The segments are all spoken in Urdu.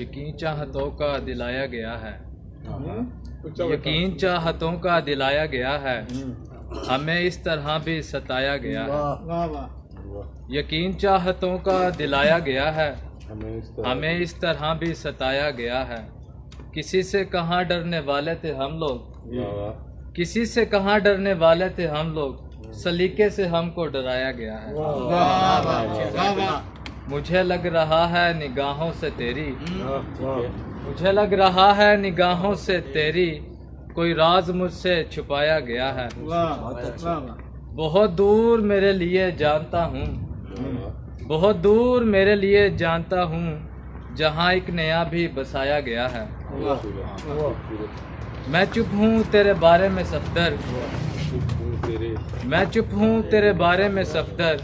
یقین چاہتوں کا دلایا گیا ہے، یقین چاہتوں کا دلایا گیا ہے، ہمیں اس طرح بھی ستایا گیا ہے۔ یقین چاہتوں کا دلایا گیا ہے، ہمیں اس طرح بھی ستایا گیا ہے۔ کسی سے کہاں ڈرنے والے تھے ہم لوگ، کسی سے کہاں ڈرنے والے تھے ہم لوگ، سلیقے سے ہم کو ڈرایا گیا ہے۔ مجھے لگ رہا ہے نگاہوں سے تیری، مجھے لگ رہا ہے نگاہوں سے تیری، کوئی راز مجھ سے چھپایا گیا ہے۔ بہت دور میرے لیے جانتا ہوں، بہت دور میرے لیے جانتا ہوں، جہاں ایک نیا بھی بسایا گیا ہے۔ میں چپ ہوں تیرے بارے میں صفدر، میں چپ ہوں تیرے بارے میں صفدر،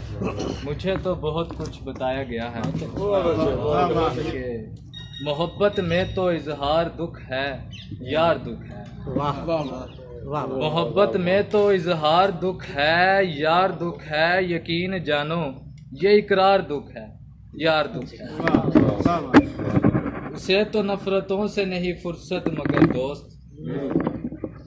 مجھے تو بہت کچھ بتایا گیا ہے۔ محبت میں تو اظہار دکھ ہے یار دکھ ہے، محبت میں تو اظہار دکھ ہے یار دکھ ہے، یقین جانو یہ اقرار دکھ ہے یار دکھ ہے۔ اسے تو نفرتوں سے نہیں فرصت مگر دوست،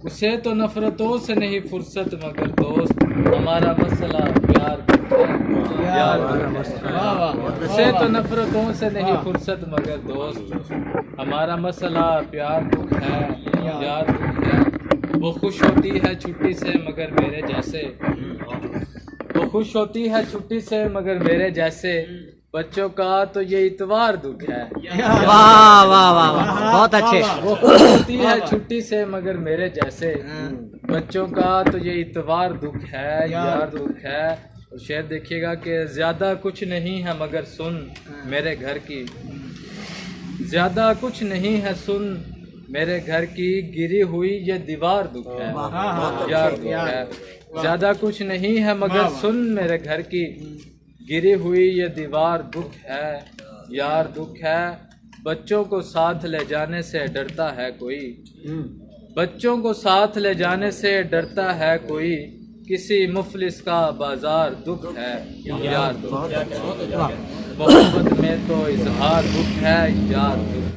اسے تو نفرتوں سے نہیں فرصت مگر دوست، ہمارا مسئلہ پیار دکھ ہے یار دکھ ہے۔ اسے تو نفرتوں سے نہیں فرصت مگر دوست، ہمارا مسئلہ پیار دکھ ہے یار دکھ ہے۔ وہ خوش ہوتی ہے چھٹی سے مگر میرے جیسے، وہ خوش ہوتی ہے چھٹی سے مگر میرے جیسے، بچوں کا تو یہ اتوار دکھ ہے۔ واہ واہ واہ بہت اچھے۔ وہ خوش ہوتی ہے چھٹی سے مگر میرے جیسے، بچوں کا تو یہ اتوار دکھ ہے یار دکھ ہے۔ اور شعر دیکھیے گا کہ زیادہ کچھ نہیں ہے مگر سن میرے گھر کی، زیادہ کچھ نہیں ہے سن میرے گھر کی، گری ہوئی یہ دیوار دکھ ہے یار دکھ ہے۔ زیادہ کچھ نہیں ہے مگر سن میرے گھر کی، گری ہوئی یہ دیوار دکھ ہے یار دکھ ہے۔ بچوں کو ساتھ لے جانے سے ڈرتا ہے کوئی، بچوں کو ساتھ لے جانے سے ڈرتا ہے کوئی، کسی مفلس کا بازار دکھ ہے یار دکھ ہے۔ محبت میں تو اظہار دکھ ہے یار دکھ